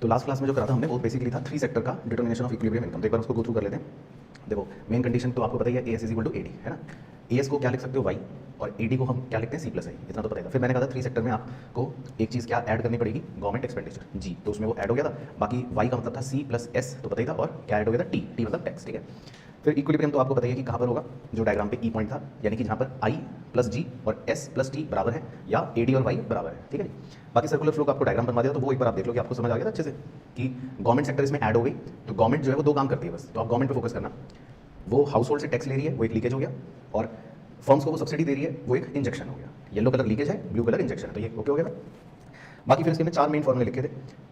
तो last class में जो करा था हमने वो बेसिकली था 3 सेक्टर का डिटर्मिनेशन ऑफ इक्विलिब्रियम इनकम। तो एक बार उसको गो थ्रू कर लेते हैं। देखो मेन कंडीशन तो आपको पता ही है, AS is equal to AD है ना। एएस को क्या लिख सकते हो वाई, और एडी को हम क्या लिखते हैं सी प्लस आई, इतना तो पता ही था। फिर मैंने कहा था 3 सेक्टर में आपको एक चीज़ क्या ऐड करनी पड़ेगी, गवर्नमेंट एक्सपेंडिचर जी, तो उसमें वो ऐड हो गया था। बाकी वाई का मतलब था सी प्लस एस तो पता ही था, और क्या ऐड हो गया था टी, टी मतलब टैक्स, ठीक है। फिर इक्विलिब्रियम तो आपको पता ही है कि कहाँ पर होगा, जो डायग्राम पे ई पॉइंट था, यानी कि जहाँ पर आई प्लस जी और एस प्लस टी बराबर है, या ए डी और वाई बराबर है, ठीक है। बाकी सर्कुलर फ्लो का आपको डायग्राम बनवा दिया, तो वो एक बार आप देख लो कि आपको समझ आ गया था अच्छे से कि गवर्नमेंट सेक्टर इसमें ऐड हो गई। तो गवर्नमेंट जो है वो 2 काम करती है बस, तो आप गवर्नमेंट पे फोकस करना। वो हाउस होल्ड से टैक्स ले रही है, वो एक लीकेज हो गया, और फर्म्स को वो सब्सिडी दे रही है, वो एक इंजेक्शन हो गया। येलो कलर लीकेज है, ब्लू कलर इंजेक्शन है, तो ये ओके हो गया था। बाकी फिर इसके 4 मेन फॉर्मूले लिखे थे।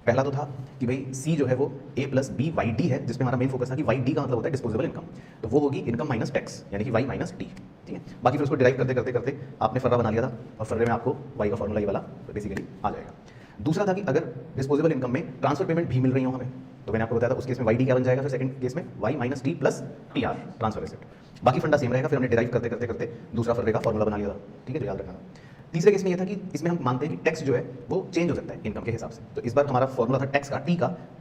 पहला तो था कि भाई सी जो है वो ए प्लस बी वाई डी है, जिसमें हमारा मेन फोकस था कि वाई डी का मतलब होता है डिस्पोजेबल इनकम, तो वो होगी इनकम माइनस टैक्स, यानी कि वाई माइनस डी, ठीक है। बाकी फिर उसको डिराइव करते करते करते आपने फर्रा बना लिया था, और फर्रे में आपको वाई का फॉर्मूला ये वाला बेसिकली आ जाएगा। दूसरा था कि अगर डिस्पोजेबल इनकम में ट्रांसफर पेमेंट भी मिल रही हो हमें, तो मैंने आपको बताया था उस केस में वाई डी क्या बन जाएगा, फिर सेकंड केस में Y minus T plus T R transfer asset. बाकी फंडा सेम रहेगा। फिर हमने डिराइव करते करते करते दूसरा फर्रे का फॉर्मूला बना लिया था, ठीक है, तो याद रखना। तीसरे केस में यह था कि इसमें हम मानते हैं कि टैक्स जो है वो चेंज हो सकता है इनकम के हिसाब से। तो इस बार हमारा फॉर्मूला था टैक्स का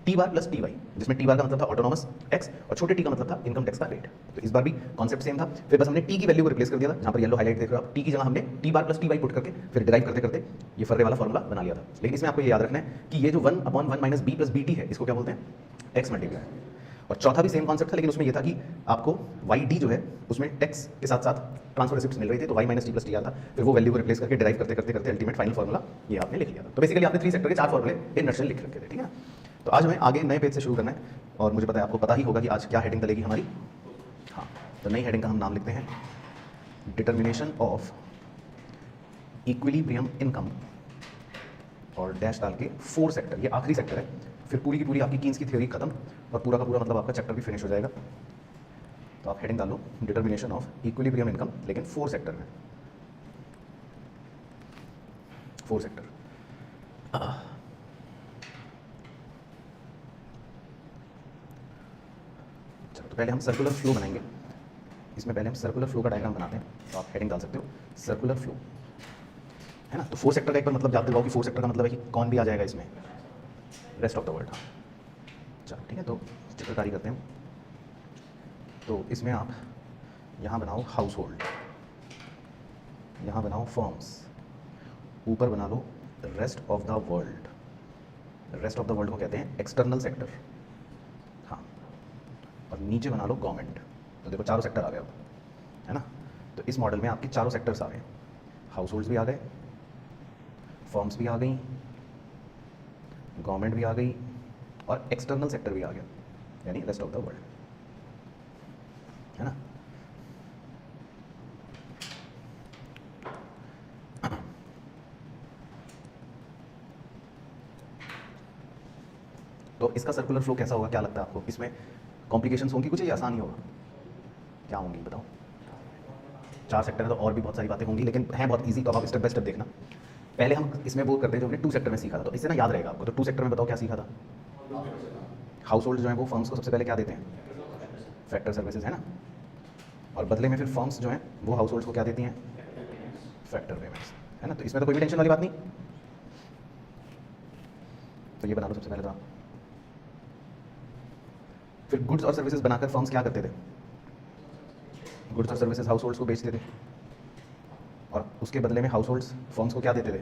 T bar plus T Y, जिसमें टी बार का मतलब था ऑटोनॉमस टैक्स और छोटे टी का मतलब था इनकम टैक्स का रेट। तो इस बार भी कॉन्सेप्ट सेम था। फिर बस हमने टी की वैल्यू को रिप्लेस कर दिया था, जहां पर येलो हाईलाइट देख रहे हो आप, टी की जगह हमने T bar plus T Y put करके फिर डिराइव करते करते ये फर्रे वाला फॉर्मूला बना लिया था। लेकिन इसमें आपको ये याद रखना है कि ये जो 1/1 minus B plus B T है, इसको क्या बोलते हैं, टैक्स मल्टीप्लाई। और चौथा भी सेम कॉन्सेप्ट था, लेकिन उसमें यह था कि आपको वाई डी जो है उसमें टैक्स के साथ साथ ट्रांसफर रिसिप्ट्स मिल रही थी, तो Y minus T plus T R था। फिर वो वैल्यू को रिप्लेस करके डिराइव करते करते करते अल्टीमेट फाइनल फॉर्मूला ये आपने लिख लिया था। तो बेसिकली आपने 3 सेक्टर के 4 फॉर्मूले इन नटशेल लिख रखे थे, ठीक है ना। तो आज हमें आगे नए पेज से शुरू करना है, और मुझे पता है आपको पता ही होगा कि आज क्या हेडिंग चलेगी हमारी। हाँ, तो नई हेडिंग का हम नाम लिखते हैं डिटर्मिनेशन ऑफ इक्विलिब्रियम इनकम, और डैश डाल के 4 सेक्टर, ये आखिरी सेक्टर है। फिर पूरी की पूरी आपकी कीन्स की थ्योरी खत्म, और पूरा का पूरा मतलब आपका चैप्टर भी फिनिश हो जाएगा। तो आप हेडिंग डालो डिटर्मिनेशन ऑफ इक्विलिब्रियम इनकम, लेकिन 4 सेक्टर में, 4 सेक्टर। चलो, तो पहले हम सर्कुलर फ्लो बनाएंगे। इसमें पहले हम सर्कुलर फ्लो का डायग्राम बनाते हैं। तो आप हेडिंग डाल सकते हो सर्कुलर फ्लो, है ना। तो 4 सेक्टर का एक बार मतलब जानते हो कि 4 सेक्टर का मतलब है कि कौन भी आ जाएगा इसमें, रेस्ट ऑफ द वर्ल्ड। हाँ, चलो ठीक है, तो चित्रकारी करते हैं। तो इसमें आप यहाँ बनाओ हाउस होल्ड, यहाँ बनाओ फर्म्स, ऊपर बना लो rest of the world. Rest of the world को कहते हैं एक्सटर्नल सेक्टर, हाँ। और नीचे बना लो गवर्नमेंट। तो देखो चारों सेक्टर आ गए अब, है ना। तो इस मॉडल में आपके चारों सेक्टर्स आ गए, हाउस होल्ड्स भी आ गए, फर्म्स भी आ गई, गवर्नमेंट भी आ गई, और एक्सटर्नल सेक्टर भी आ गया, यानी रेस्ट ऑफ द वर्ल्ड, है ना। तो इसका सर्कुलर फ्लो कैसा होगा, क्या लगता है आपको? इसमें कॉम्प्लिकेशंस होंगी कुछ या आसान ही होगा? क्या होंगी बताओ? 4 सेक्टर है तो और भी बहुत सारी बातें होंगी, लेकिन है बहुत इजी, तो आप स्टेप बाय स्टेप देखना। पहले हम इसमें वो करते हैं जो हमने 2 सेक्टर में सीखा था, तो इससे ना याद रहेगा आपको। तो 2 सेक्टर में बताओ क्या सीखा था? हाउस होल्ड जो है वो फर्म्स को सबसे पहले क्या देते हैं, फैक्टर सर्विसेज, है ना। और बदले में फिर फर्म्स जो हैं वो हाउस होल्ड्स को क्या देती हैं, फैक्टर पेमेंट्स, है ना। तो इसमें तो कोई भी टेंशन वाली बात नहीं। तो ये बना लो सबसे पहले तो आप। फिर गुड्स और सर्विसेज बनाकर फर्म्स क्या करते थे, गुड्स और सर्विसेज हाउस होल्ड्स को बेचते थे, और उसके बदले में हाउस होल्ड्स फर्म्स को क्या देते थे,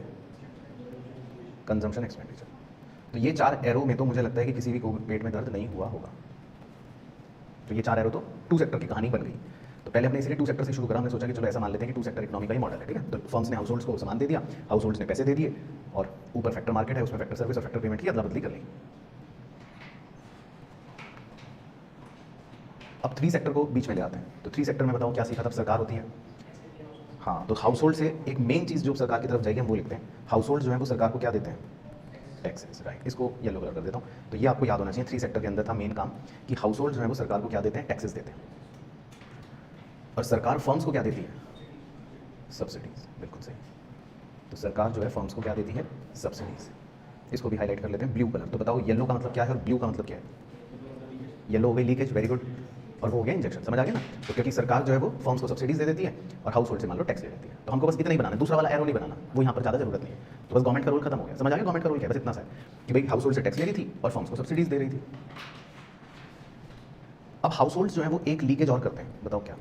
कंजम्पशन एक्सपेंडिचर। तो ये 4 एरो में तो मुझे लगता है कि किसी भी को पेट में दर्द नहीं हुआ होगा। तो ये 4 एरो तो 2 सेक्टर की कहानी बन गई। तो पहले हमने इसलिए 2 सेक्टर से शुरू करा, हमने सोचा कि चलो ऐसा मान लेते हैं कि 2 सेक्टर इकोनॉमी का ही मॉडल है, ठीक है। तो फर्म्स ने हाउस होल्ड्स को सामान दे दिया, हाउस होल्ड्स ने पैसे दे दिए, और ऊपर फैक्टर मार्केट है, उसमें फैक्टर सर्विस और फैक्टर पेमेंट की अदला बदली कर ली। अब 3 सेक्टर को बीच में ले आते हैं। तो 3 सेक्टर में बताओ क्या सीखा था, सरकार होती है, हाँ। तो हाउस होल्ड से एक मेन चीज़ जो सरकार की तरफ जाएगी हम वो लिखते हैं। हाउस होल्ड जो है वो सरकार को क्या देते हैं, टैक्सेस, राइट। इसको येलो कलर कर देता हूँ। तो ये आपको याद होना चाहिए, 3 सेक्टर के अंदर था मेन काम कि हाउस होल्ड जो है वो सरकार को क्या देते हैं, टैक्सेस देते हैं। और सरकार फर्म्स को क्या देती है, सब्सिडीज, बिल्कुल सही। तो सरकार जो है फर्म्स को क्या देती है, सब्सिडीज। इसको भी हाईलाइट कर लेते हैं ब्लू कलर। तो बताओ येलो का मतलब क्या है और ब्लू का मतलब क्या है? येलो हो गई लीकेज, वेरी गुड, और वो हो गया इंजेक्शन, समझ आ गया ना। तो क्योंकि सरकार जो है वो फर्म्स को सब्सिडीज दे देती है और हाउस होल्ड से मान लो टैक्स दे देती है। तो हमको बस इतना ही बनाना है, दूसरा वाला एरो नहीं बनाना, वो यहाँ पर ज़्यादा जरूरत नहीं है। तो बस गवर्नमेंट का रोल खत्म हो गया, समझ आ गया, गवर्नमेंट का रोल क्या है, बस इतना सा है। कि भाई हाउस होल्ड से टैक्स ले रही थी और फर्म्स को सब्सिडीज दे रही थी। अब हाउस होल्ड जो है वो एक लीकेज और करते हैं, बताओ क्या?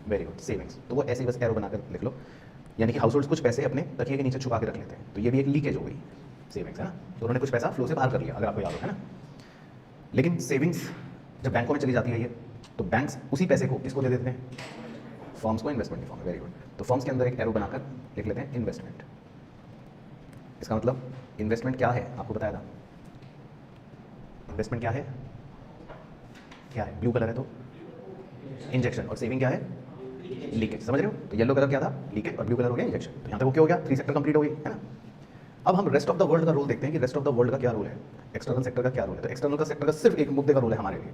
Very good, savings. तो वो ऐसे ही बस एरो बनाकर लिख लो, यानी कि हाउस होल्ड कुछ पैसे अपने तकिए के नीचे छुपा के रख लेते हैं, तो ये भी एक लीकेज हो गई, सेविंग्स है ना। तो उन्होंने कुछ पैसा फ्लो से बाहर कर लिया, अगर आपको याद हो, है ना। लेकिन सेविंग्स जब बैंकों में चली जाती है ये, तो बैंक्स उसी पैसे को किसको दे देते हैं? फर्म्स को, इन्वेस्टमेंट के फॉर्म में। Very good. तो फर्म्स के अंदर एक एरो बनाकर लिख लेते हैं इन्वेस्टमेंट। इसका मतलब इन्वेस्टमेंट क्या है आपको बताया था। इन्वेस्टमेंट क्या है? क्या है? ब्लू कलर है तो इंजेक्शन, और सेविंग क्या है? लीकेज। समझ रहे हो? तो येलो कलर क्या था? लीकेज, और ब्लू कलर हो गया इंजेक्शन। तो यहाँ तक वो क्या हो गया? 3 सेक्टर कंप्लीट हो गई, है ना। अब हम रेस्ट ऑफ द वर्ल्ड का रोल देखते हैं कि रेस्ट ऑफ द वर्ल्ड का क्या रोल है, एक्सटर्नल सेक्टर का क्या रोल है। तो एक्सटर्नल का सेक्टर का सिर्फ एक मुद्दे का रोल है हमारे लिए,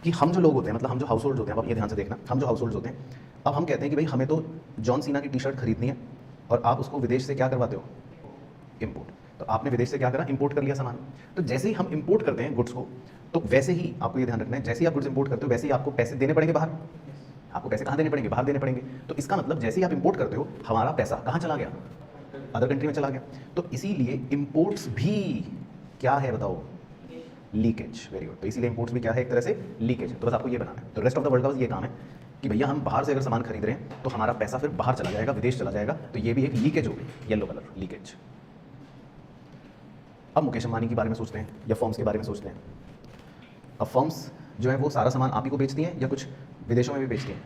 कि हम जो लोग होते हैं, मतलब हम जो हाउस होल्ड होते हैं, अब ये ध्यान से देखना, हम जो हाउस होल्ड होते हैं, अब हम कहते हैं कि भाई हमें तो जॉन सीना की टी शर्ट खरीदनी है, और आप उसको विदेश से क्या करवाते हो? इम्पोर्ट। तो आपने विदेश से क्या करा? इंपोर्ट कर लिया सामान। तो जैसे ही हम इंपोर्ट करते हैं गुड्स को, तो वैसे ही आपको ये ध्यान रखना है, जैसे ही आप गुड्स इंपोर्ट करते हो वैसे ही आपको पैसे देने पड़ेंगे बाहर। आपको पैसे कहाँ देने पड़ेंगे? बाहर देने पड़ेंगे। तो इसका मतलब जैसे ही आप इंपोर्ट करते हो, हमारा पैसा कहाँ चला गया? अदर कंट्री में चला गया। तो इसीलिए इंपोर्ट्स भी क्या है बताओ? लीकेज। Very good. तो इसीलिए इंपोर्ट्स भी क्या है? एक तरह से लीकेज। तो बस आपको ये बनाना है। तो रेस्ट ऑफ द वर्ल्ड का बस ये काम है कि भैया हम बाहर से अगर सामान खरीद रहे हैं तो हमारा पैसा फिर बाहर चला जाएगा, विदेश चला जाएगा। तो ये भी एक लीकेज हो गई, येलो कलर, लीकेज। अब मुकेश अंबानी के बारे में सोचते हैं या फर्म्स के बारे में सोचते हैं। अब फर्म्स जो है वो सारा सामान आप ही को बेचती हैं या कुछ विदेशों में भी बेचती हैं?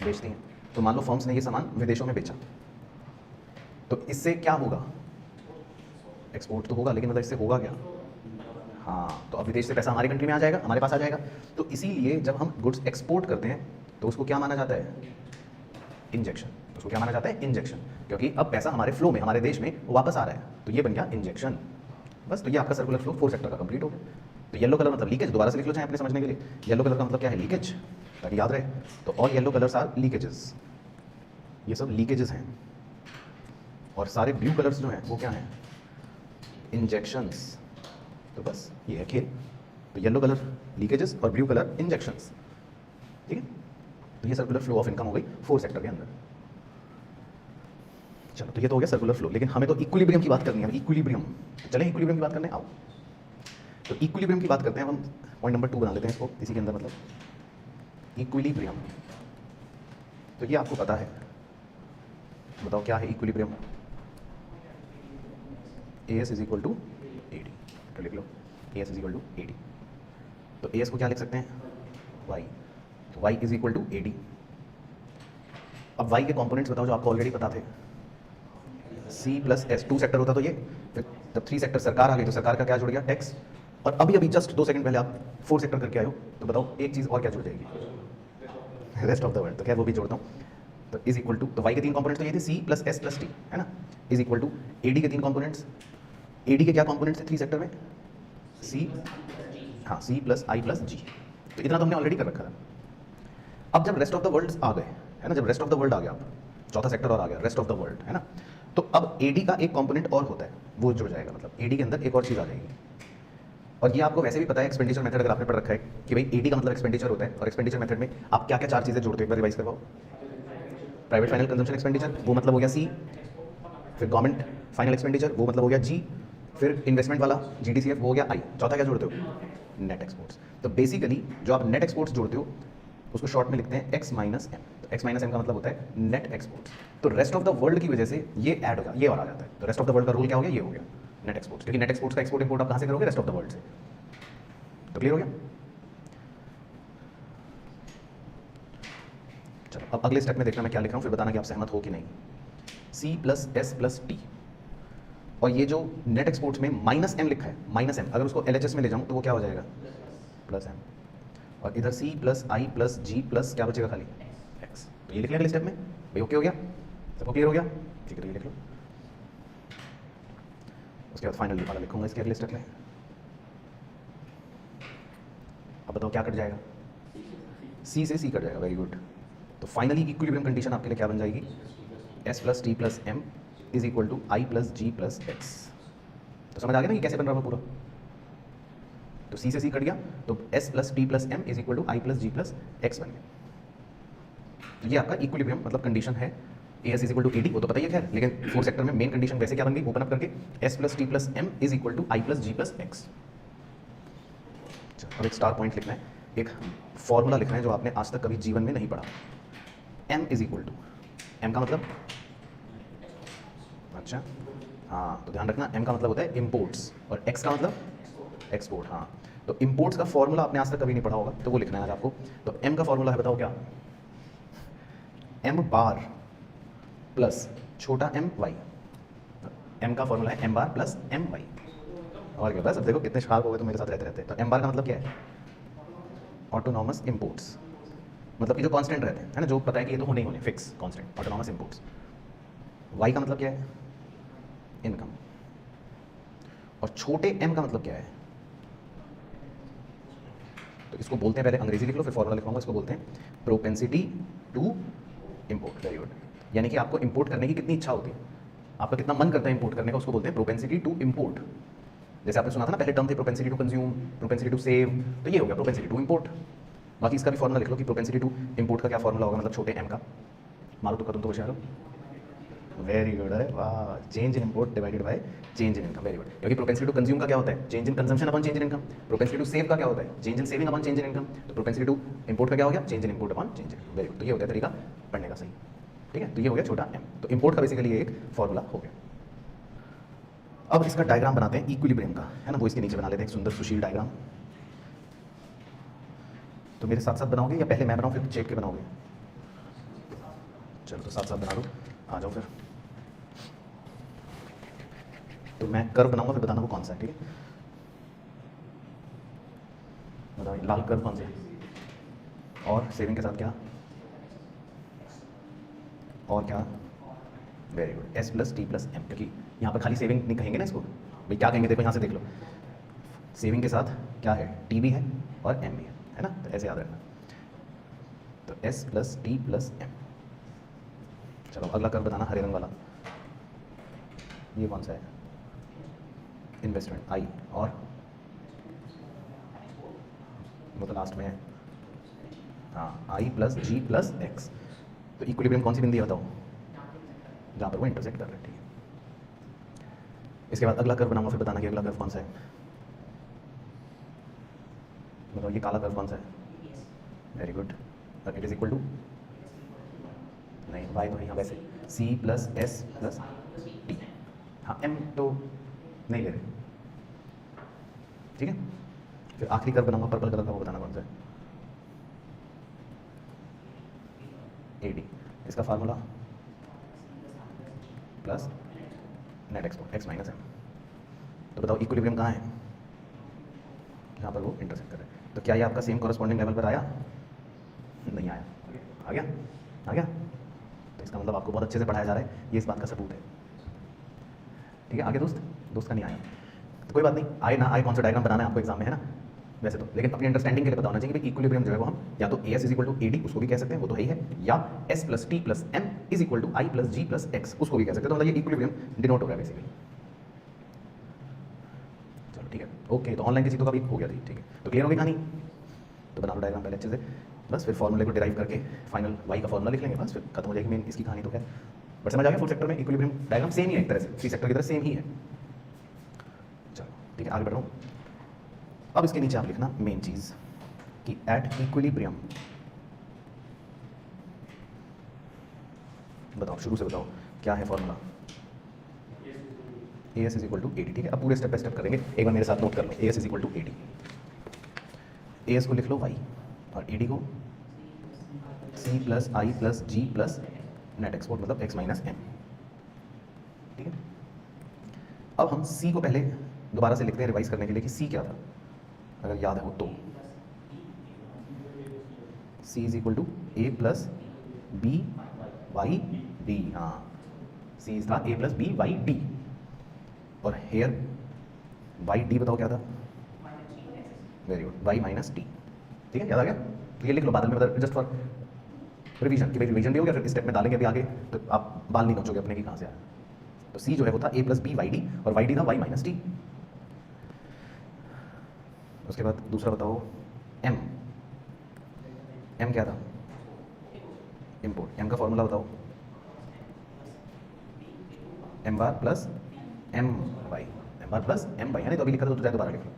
बेचती हैं। तो मान लो फर्म्स ने ये सामान विदेशों में बेचा, तो इससे क्या होगा? एक्सपोर्ट तो होगा, लेकिन मतलब इससे होगा क्या? हाँ, तो अब विदेश से पैसा हमारी कंट्री में आ जाएगा, हमारे पास आ जाएगा। तो इसीलिए जब हम गुड्स एक्सपोर्ट करते हैं तो उसको क्या माना जाता है? इंजेक्शन। उसको क्या माना जाता है? इंजेक्शन। क्योंकि अब पैसा हमारे फ्लो में, हमारे देश में वापस आ रहा है, तो ये बन गया इंजेक्शन। बस, तो ये आपका सर्कुलर फ्लो 4 सेक्टर का कंप्लीट हो गया। तो येलो कलर मतलब लीकेज, दोबारा से लिख लो चाहे अपने समझने के लिए। येलो कलर का मतलब क्या है? लीकेज, ताकि याद रहे। तो all yellow colours are leakages, ये सब लीकेजेस हैं। और सारे ब्लू कलर्स जो हैं वो क्या हैं? इंजेक्शंस। तो बस ये है खेल। तो येलो कलर लीकेजेस और ब्लू कलर इंजेक्शंस, ठीक है। तो ये सर्कुलर फ्लो ऑफ इनकम हो गई 4 सेक्टर के अंदर। चलो, तो ये तो हो गया सर्कुलर फ्लो, लेकिन हमें तो इक्विलिब्रियम की बात करनी है। इक्विलिब्रियम, चलें इक्विलिब्रियम की बात करने आओ। तो इक्विलिब्रियम की बात करते हैं हम, पॉइंट नंबर 2 बना लेते हैं इसको इसी के अंदर, मतलब इक्विलिब्रियम। तो ये आपको पता है, बताओ क्या है equilibrium? AS is equal to AD। तो लिख लो AS is equal to AD। तो AS को क्या लिख सकते हैं? Y। तो Y is equal to AD। अब Y के कंपोनेंट्स बताओ जो आपको ऑलरेडी पता थे। C प्लस S, 2 सेक्टर होता तो ये, फिर जब 3 सेक्टर सरकार आ गई तो सरकार का क्या जुड़ गया? टैक्स। और अभी अभी जस्ट 2 सेकंड पहले आप 4 सेक्टर करके आए हो, तो बताओ एक चीज़ और क्या जुड़ जाएगी? Rest of the world. तो क्या वो भी जोड़ता हूँ। तो इज इक्वल टू, तो Y के 3 कंपोनेंट्स तो ये थे C plus S plus T, है ना। इज इक्वल टू AD के 3 कंपोनेंट्स। AD के क्या कंपोनेंट्स थे 3 सेक्टर में? C, हाँ, C plus I plus G। तो इतना तो हमने ऑलरेडी कर रखा था। अब जब रेस्ट ऑफ द वर्ल्ड आ गए, है ना, जब रेस्ट ऑफ द वर्ल्ड आ गया, अब चौथा सेक्टर और आ गया, रेस्ट ऑफ द वर्ल्ड, है ना। तो अब AD का एक कंपोनेंट और होता है, वो जुड़ जाएगा, मतलब AD के अंदर एक और चीज़ आ जाएगी। और ये आपको वैसे भी पता है एक्सपेंडिचर मेथड, अगर आपने पढ़ रखा है कि भाई AD का मतलब एक्सपेंडिचर होता है, और एक्सपेंडिचर मेथड में आप क्या क्या 4 चीज़ें जोड़ते हो, एक बार रिवाइज करवाओ। प्राइवेट फाइनल कंजम्पशन एक्सपेंडिचर, वो मतलब हो गया C। फिर गवर्नमेंट फाइनल एक्सपेंडिचर, वो मतलब हो गया G। फिर इन्वेस्टमेंट वाला GDCF, वो हो गया I। चौथा क्या जोड़ते हो? Net exports. तो बेसिकली जो आप नेट एक्सपोर्ट्स जोड़ते हो उसको शॉर्ट में लिखते हैं X माइनस M। तो X माइनस M का मतलब होता है नेट एक्सपोर्ट्स। तो रेस्ट ऑफ द वर्ल्ड की वजह से ये ऐड हो जाता है, ये और आ जाता है। तो रेस्ट ऑफ द वर्ल्ड का रूल क्या हो गया? ये हो गया नेट एक्सपोर्ट्स, क्योंकि नेट एक्सपोर्ट्स का एक्सपोर्ट इंपोर्ट आप कहाँ से करोगे? रेस्ट ऑफ द वर्ल्ड से। तो क्लियर हो गया? चलो, अब अगले स्टेप में देखना मैं क्या लिख रहा हूँ, फिर बताना कि आप सहमत हो कि नहीं। C plus S plus T, और ये जो नेट एक्सपोर्ट्स में माइनस M लिखा है, माइनस M, अगर उसको LHS में ले जाऊँ तो वो क्या हो जाएगा? Plus M। और इधर C plus I plus G plus क्या बचेगा? खाली X। तो ये लिख लिया अगले स्टेप में भाई। ओके हो गया? सबको क्लियर हो गया? ठीक है, तो ये लिख लो। उसके बाद फाइनल वाला लिखूंगा इसके अगले स्टेप में। अब बताओ क्या कट जाएगा? C से C कट जाएगा। Very good. तो फाइनली इक्विलिब्रियम कंडीशन आपके लिए क्या बन जाएगी? S plus T plus M is equal to I plus G plus X। तो समझ आ गया ना कि कैसे बन रहा है पूरा? तो C से C कट गया, तो S plus T plus M is equal to I plus G plus X बन गया। तो ये आपका इक्विलिब्रियम मतलब कंडीशन है A S is equal to A D, वो तो पता ही है खैर, लेकिन फोर्थ सेक्टर में मेन कंडीशन वैसे क्या बन गई, ओपन अप करके S plus T plus M is equal to I plus G plus X. अब एक स्टार पॉइंट लिखना है, एक फॉर्मूला लिखना है जो आपने आज तक कभी जीवन में नहीं पढ़ा। M is equal to, M का मतलब, अच्छा हाँ तो ध्यान रखना, एम का मतलब होता है इम्पोर्ट्स और एक्स का मतलब एक्सपोर्ट। हाँ तो इम्पोर्ट्स का फॉर्मूला आपने आज तक कभी नहीं पढ़ा होगा, तो वो लिखना है आज आपको। तो एम का फॉर्मूला है, बताओ क्या, एम बार प्लस छोटा एम वाई। एम का फॉर्मूला है एम बार प्लस एम वाई, और क्या, बस अब देखो कितने शार्प हो गए तो मेरे साथ रहते रहते। तो एम बार का मतलब क्या है, ऑटोनॉमस इम्पोर्ट्स, मतलब कि जो कांस्टेंट रहते हैं, है ना, जो पता है कि ये तो होने ही होने, fix constant, autonomous imports. Y का मतलब क्या है, इनकम। और छोटे एम का मतलब क्या है, तो इसको बोलते हैं, पहले अंग्रेजी लिख लो फिर फॉर्मूला लिखवाऊंगा, इसको बोलते हैं propensity to import. Very good, यानी कि आपको इंपोर्ट करने की कितनी इच्छा होती है, आपका कितना मन करता है इंपोर्ट करने का, उसको बोलते हैं प्रोपेंसिटी टू इंपोर्ट। जैसे आपने सुना था ना पहले टर्म थे, propensity to consume, propensity to save, तो ये हो गया प्रोपेंसिटी टू इंपोर्ट। बाकी इसका भी फॉर्मूला लिख लो कि प्रोपेंसिटी टू इंपोर्ट का क्या फॉर्मूला होगा, मतलब छोटे एम का। मारो तुक्का, तुम तो होशियार हो। वेरी गुड, अरे वाह, change in import divided by change in income, very good. क्योंकि प्रोपेंसिटी टू कंज्यूम का क्या होता है, change in consumption upon change in income. Propensity to save का क्या होता है, change in saving upon change in income. तो प्रोपेंसिटी टू इंपोर्ट का क्या हो गया, change in import upon change in. Very good, तो ये होता है तरीका पढ़ने का, सही, ठीक है। तो ये हो गया छोटा एम, तो इंपोर्ट का बेसिकली एक फॉर्मूला हो गया। अब इसका डायग्राम बनाते हैं इक्विलिब्रियम का, है ना, वो इसके नीचे बना लेते हैं एक सुंदर सुशील डायग्राम। तो मेरे साथ साथ बनाओगे या पहले मैं बनाऊँ फिर चेक के बनाओगे, चलो तो साथ साथ बना दो, आ जाओ फिर। तो मैं कर्व बनाऊंगा फिर बताना वो कौन सा है, ठीक है। बताओ लाल कर्व कौन सा है, और सेविंग के साथ क्या, और क्या, very good, S plus T plus M, क्योंकि यहाँ पर खाली सेविंग नहीं कहेंगे ना इसको, भाई क्या कहेंगे, देखो यहाँ से देख लो, सेविंग के साथ क्या है, टी भी है और एम भी है ना, तो ऐसे याद रखना। तो S plus T plus M. चलो अगला कर्व बताना, हरे रंग वाला, ये कौन सा है, इन्वेस्टमेंट आई, और वो तो लास्ट में है, हाँ आई प्लस जी प्लस एक्स। तो इक्विलिब्रियम कौन सी बिंदी है बताओ, जहाँ पर वो इंटरसेक्ट कर रहे हैं, ठीक है। इसके बाद अगला कर्व बनाऊंगा फिर बताना कि अगला कर्व कौन सा है, बताओ ये काला कर्व कौन सा है, very good, it is equal to, नहीं वाई तो यहाँ वैसे C plus S plus T, हाँ एम तो नहीं ले रहे, ठीक है। फिर आखिरी कर्व बनाऊंगा पर्पल कलर का, वो बताना कौन सा है, ए डी। इसका formula plus net export X minus M. तो बताओ इक्विलिब्रियम कहाँ है, जहाँ पर वो इंटरसेक्ट कर रहे हैं। तो क्या ये आपका सेम कॉरेस्पॉन्डिंग लेवल पर आया, नहीं आया, आ गया, आ गया, तो इसका मतलब आपको बहुत अच्छे से पढ़ाया जा रहा है, ये इस बात का सबूत है, ठीक है। आगे दोस्त का नहीं आया तो कोई बात नहीं, आए ना आए, कौन सा डायग्राम बनाना है आपको एग्जाम में, है ना, वैसे तो, लेकिन अपनी अंडरस्टैंडिंग के लिए पता होना चाहिए कि इक्विलिब्रियम जो है वो हम या तो A S is equal to A D, उसको भी कह सकते हैं, वो तो है ही है, या S plus T plus M is equal to I plus G plus X, उसको भी कह सकते हैं। तो मतलब ये इक्विलिब्रियम डिनोट हो रहा है बेसिकली। चलो ठीक है, ओके, तो ऑनलाइन की चीज़ों का भी हो गया, ठीक है। तो क्लियर हो गई कहानी, तो बना लो डायग्राम पहले अच्छे से, बस फिर फॉर्मूले को डिराइव करके फाइनल वाई का फॉर्मूला लिख लेंगे, बस फिर खत्म हो जाएगी मेन इसकी कहानी। तो है बट समझ आ गया, फोर्थ सेक्टर में इक्विलिब्रियम डायग्राम सेम ही है एक तरह से, थ्री सेक्टर की तरह सेम ही है। चलो ठीक है, आगे बढ़ रहा हूँ। अब इसके नीचे आप लिखना मेन चीज़ कि एट इक्विलिब्रियम, बताओ शुरू से बताओ क्या है formula, A S is equal to A D, ठीक है। अब पूरे स्टेप बाय स्टेप करेंगे, एक बार मेरे साथ नोट कर लो, A S is equal to A D, A S को लिख लो वाई और ए डी को C plus I plus G plus net export मतलब एक्स माइनस एम, ठीक है। अब हम सी को पहले दोबारा से लिखते हैं रिवाइज करने के लिए कि सी क्या था, अगर याद है हो तो, C is equal to A plus B Y D, हाँ सी इज था A plus B Y D, और हेयर वाई डी बताओ क्या था, very good, Y minus T, ठीक है, याद आ गया। तो ये लिख लो बाद में, मतलब जस्ट फॉर रिवीजन, कि भाई रिवीजन भी हो गया, फिर स्टेप में डालेंगे अभी आगे, तो आप बाल नहीं नोचोगे अपने की कहाँ से आया। तो सी जो है वो था A plus B Y D, और वाई डी था वाई माइनस टी। उसके बाद दूसरा बताओ एम, एम क्या था, इम्पोर्ट, एम का फॉर्मूला बताओ, एम बार प्लस एम वाई, एम बार प्लस एम वाई, यानी तो अभी लिखा था तो दोबारा लिख लो,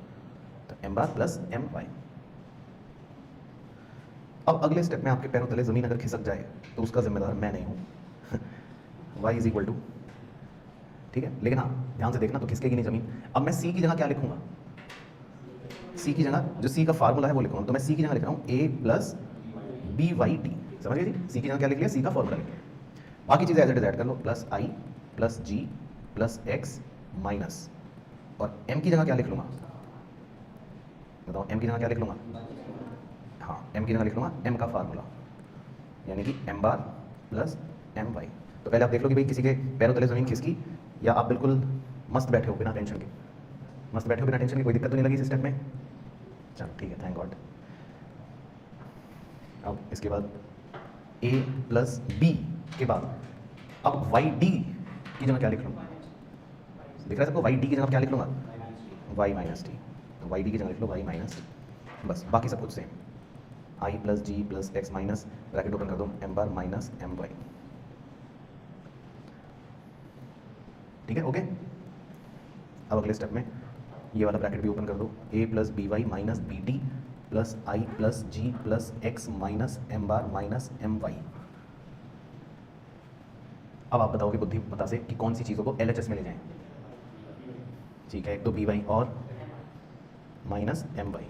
तो एम बार प्लस एम वाई। अब अगले स्टेप में आपके पैरों तले ज़मीन अगर खिसक जाए तो उसका जिम्मेदार मैं नहीं हूँ। वाई इज इक्वल टू, ठीक है, लेकिन हाँ ध्यान से देखना तो खिसकेगी नहीं ज़मीन। अब मैं सी की जगह क्या लिखूंगा, सी की जगह जो सी का फार्मूला है वो लिखूंगा, तो मैं सी की जगह लिख रहा हूँ ए प्लस बी वाई टी, समझ गए जी, सी की जगह क्या लिख लिया, सी का फार्मूला लिख लिया। बाकी चीज़ें एज इट इज ऐड कर लो, plus I plus G plus X minus, और एम की जगह क्या लिख लूँगा, बताओ एम की जगह क्या लिख लूँगा, हाँ एम की जगह लिख लूँगा एम का फार्मूला, यानी कि एम बार प्लस एम वाई। तो पहले आप देख लो कि भाई किसी के पैरों तले ज़मीन खिसकी या आप बिल्कुल मस्त बैठे हो बिना टेंशन के, मस्त बैठे हो बिना टेंशन के, कोई दिक्कत तो नहीं लगी इस स्टेप में, चलो ठीक है, थैंक गॉड। अब इसके बाद ए प्लस बी के बाद अब वाई डी की जगह क्या लिख लूँगा, दिख रहा है सबको, वाई डी की जगह क्या लिख लूँगा, वाई माइनस टी, तो वाई डी की जगह लिख लो वाई माइनस टी, बस बाकी सब कुछ same, I plus G plus X minus bracket open कर दो M bar minus M Y, ठीक है, ओके। अब अगले स्टेप में ये वाला ब्रैकेट भी ओपन कर दो, A plus B Y minus B T plus I plus G plus X minus M bar minus M Y. अब आप बताओगे बुद्धिमत्ता से कि कौन सी चीज़ों को एलएचएस में ले जाएं, ठीक है, एक तो बी वाई और minus M Y,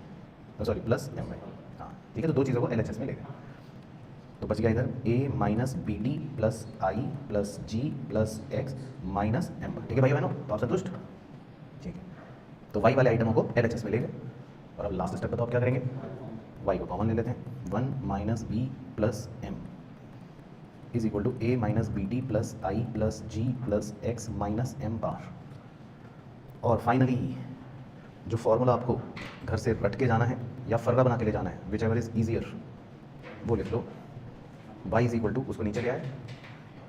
sorry plus M Y, हाँ ठीक है, तो दो चीज़ों को एलएचएस में ले गए, तो बच गया इधर ए minus B T plus I plus G plus X minus M, ठीक है भाई बहनों, तो आप संतुष्ट, ठीक है, तो वाई वाले आइटमों को एलएचएस में ले गए। और अब लास्ट स्टेप बताओ क्या करेंगे, वाई को कॉमन ले लेते हैं, one minus B plus M is equal to A minus B T plus I plus G plus X minus M bar. और फाइनली जो फॉर्मूला आपको घर से रट के जाना है या फर्रा बना के ले जाना है, विच एवर इज ईजियर, वो लिख लो, y इज इक्वल टू उसको नीचे ले आए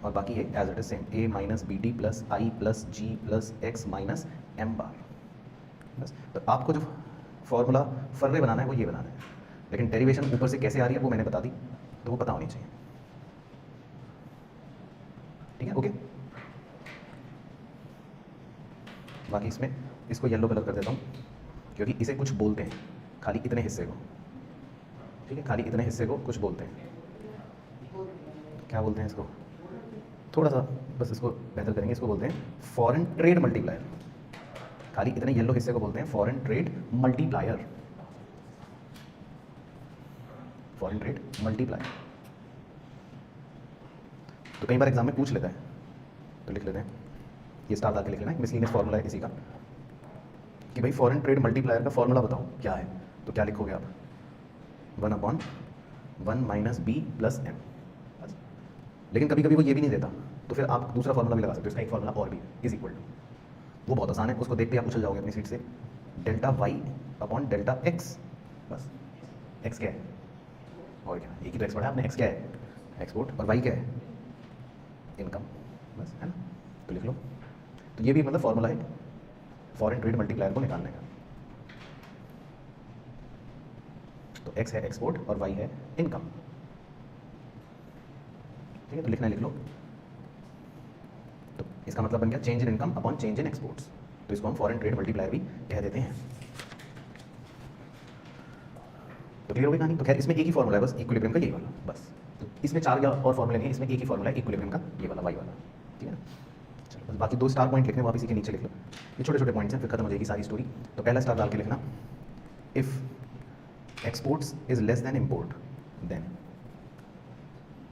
और बाकी है as it is same, A minus B T plus I plus G plus X minus M bar, बस। तो आपको जो फॉर्मूला फर्रे बनाना है वो ये बनाना है, लेकिन डेरिवेशन ऊपर से कैसे आ रही है वो मैंने बता दी, तो वो पता होनी चाहिए, ठीक है, ओके। बाकी इसमें इसको येलो कलर कर देता हूँ क्योंकि इसे कुछ बोलते हैं, खाली इतने हिस्से को, ठीक है, खाली इतने हिस्से को कुछ बोलते हैं, क्या बोलते हैं इसको, थोड़ा सा बस इसको बेहतर करेंगे, इसको बोलते हैं फॉरेन ट्रेड मल्टीप्लायर, खाली इतने येलो हिस्से को बोलते हैं foreign trade multiplier, foreign trade multiplier. तो कई बार एग्जाम में पूछ लेता है, तो लिख लेते हैं, ये स्टार डाल के लिख लेना है, मिसलिनियस फॉर्मूला है इसी का, कि भाई फॉरेन ट्रेड मल्टीप्लायर का फॉर्मूला बताओ क्या है, तो क्या लिखोगे आप, 1/1 माइनस बी प्लस एम, लेकिन कभी कभी वो ये भी नहीं देता, तो फिर आप दूसरा फॉर्मूला भी लगा सकते हो, इसका एक फॉर्मूला और भी इज इक्वल टू, वो बहुत आसान है, उसको देखते ही आप उछल जाओगे अपनी सीट से, delta Y upon delta X, बस एक्स क्या है और क्या, एक ही तो एक्सपोर्ट है आपने, एक्स क्या है एक्सपोर्ट और वाई क्या है इनकम, बस है ना, तो लिख लो। तो ये भी मतलब फॉर्मूला है फॉरेन ट्रेड मल्टीप्लायर को निकालने का, तो एक्स है एक्सपोर्ट और वाई है इनकम, ठीक है, तो लिखना है लिख लो। तो इसका मतलब बन गया change in income upon change in exports, तो इसको हम फॉरेन ट्रेड मल्टीप्लायर भी कह देते हैं। तो क्लियर हो गई कहानी, तो खैर इसमें एक ही फॉर्मूला है बस इक्विलिब्रियम का, यही वाला बस, तो इसमें चार या और फॉर्मूले नहीं है, इसमें एक ही फॉर्मूला है इक्विलिब्रियम का, ये वाला वाई वाला, ठीक है ना। चलो बस बाकी दो स्टार पॉइंट लिखने, वहाँ इसी के नीचे लिख लो, ये छोटे छोटे पॉइंट्स हैं, फिर खत्म हो जाएगी सारी स्टोरी। तो पहला स्टार डाल के लिखना, if exports is less than import then,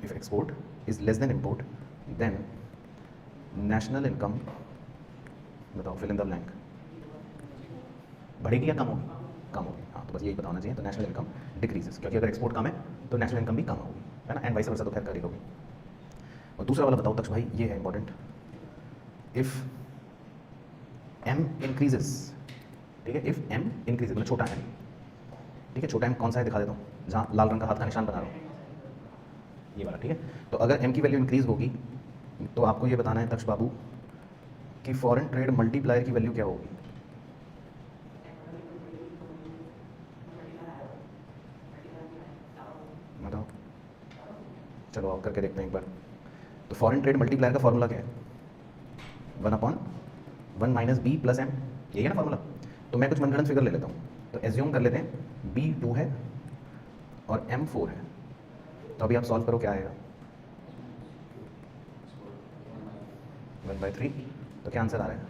if export is less than import then national income, बताओ फिल इन द ब्लैंक, बढ़ेगी या कम होगी, कम होगी, हाँ तो बस यही बताना चाहिए, तो नेशनल इनकम डिक्रीजेस, क्योंकि अगर एक्सपोर्ट कम है तो नेशनल इनकम भी कम होगी, है ना, एंड वाइस वर्सा, तो खैर करी होगी। और दूसरा वाला बताओ तक्ष भाई, ये है इंपॉर्टेंट, इफ एम इंक्रीजेस, ठीक है, इफ एम इंक्रीजेस मतलब छोटा एम, ठीक है, छोटा एम कौन सा है दिखा देता हूँ, जहाँ लाल रंग का हाथ का निशान बना रहा हूँ, ये वाला, ठीक है। तो अगर एम की वैल्यू इंक्रीज होगी तो आपको ये बताना है तक्ष बाबू कि फॉरेन ट्रेड मल्टीप्लायर की वैल्यू क्या होगी, बताओ, चलो आप करके देखते हैं एक बार। तो फॉरेन ट्रेड मल्टीप्लायर का फॉर्मूला क्या है, 1/1 माइनस बी प्लस एम, यही है ना फॉर्मूला। तो मैं कुछ मनगढ़ंत फिगर ले लेता हूँ, तो एज्यूम कर लेते हैं बी 2 है और एम 4 है। तो अभी आप सॉल्व करो, क्या आएगा 1/3, तो क्या आंसर आ रहा है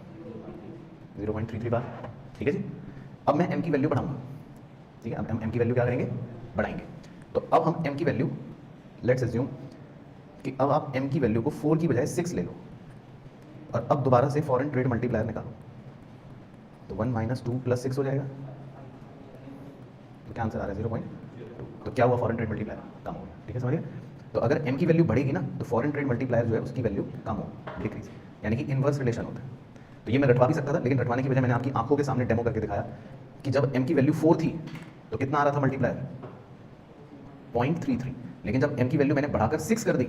0.33 बार। ठीक है जी। अब मैं m की वैल्यू बढ़ाऊंगा, ठीक है। अब हम m की वैल्यू क्या करेंगे, बढ़ाएंगे। तो अब हम m की वैल्यू, लेट्स एज्यूम कि अब आप m की वैल्यू को 4 की बजाय 6 ले लो, और अब दोबारा से फॉरेन ट्रेड मल्टीप्लायर निकालो, तो 1 - 2 + 6 हो जाएगा। तो क्या आंसर आ रहा है 0.2। तो क्या हुआ, फॉरेन ट्रेड मल्टीप्लायर कम हो गया। ठीक है, समझिए। तो अगर m की वैल्यू बढ़ेगी ना, तो फॉरेन ट्रेड मल्टीप्लायर जो है उसकी वैल्यू कम हो, डिक्रीज, यानी कि इन्वर्स रिलेशन होता है। तो ये मैं रटवा भी सकता था, लेकिन रटवाने की वजह मैंने आपकी आंखों के सामने डेमो करके दिखाया कि जब m की वैल्यू 4 थी तो कितना आ रहा था मल्टीप्लायर 0.33, लेकिन जब m की वैल्यू मैंने बढ़ाकर 6 कर दी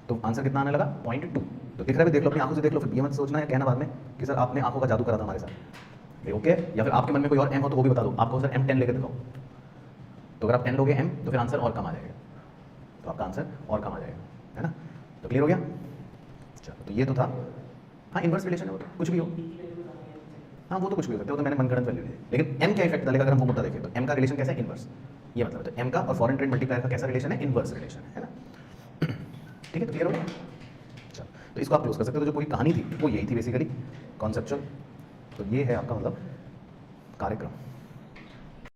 तो आंसर कितना आने लगा 0.2। तो दिख रहा है, देख लो अपनी आंखों से, देख लो, फिर ये मत सोचना या कहना बाद में कि सर आपने आंखों का जादू करा था हमारे साथ। ओके, या फिर आपके मन में कोई और m हो तो वो भी बता दो, आपको सर m10 लेकर दिखाओ। तो अगर आप 10 लोगे m तो फिर आंसर और कम आ जाएगा, तो आपका आंसर और कम आ जाएगा, है ना। तो क्लियर हो गया। चलो, तो ये तो था, हाँ इन्वर्स रिलेशन है, वो तो कुछ भी हो, हाँ वो तो कुछ भी हो सकता है, वो तो मैंने मनगढ़ंत वैल्यू ली। लेकिन m क्या इफेक्ट डालेगा अगर हम वो मुद्दा देखें, तो m का रिलेशन कैसा है, इन्वर्स, ये मतलब है। तो m का और फॉरेन ट्रेड मल्टीप्लायर का कैसा रिलेशन है, इन्वर्स रिलेशन है ना। ठीक है, तो क्लियर हो गया। अच्छा, तो इसको आप क्लोज कर सकते हो। तो जो पूरी कहानी थी वो यही थी बेसिकली, कॉन्सेप्चुअल। तो ये है आपका मतलब कार्यक्रम।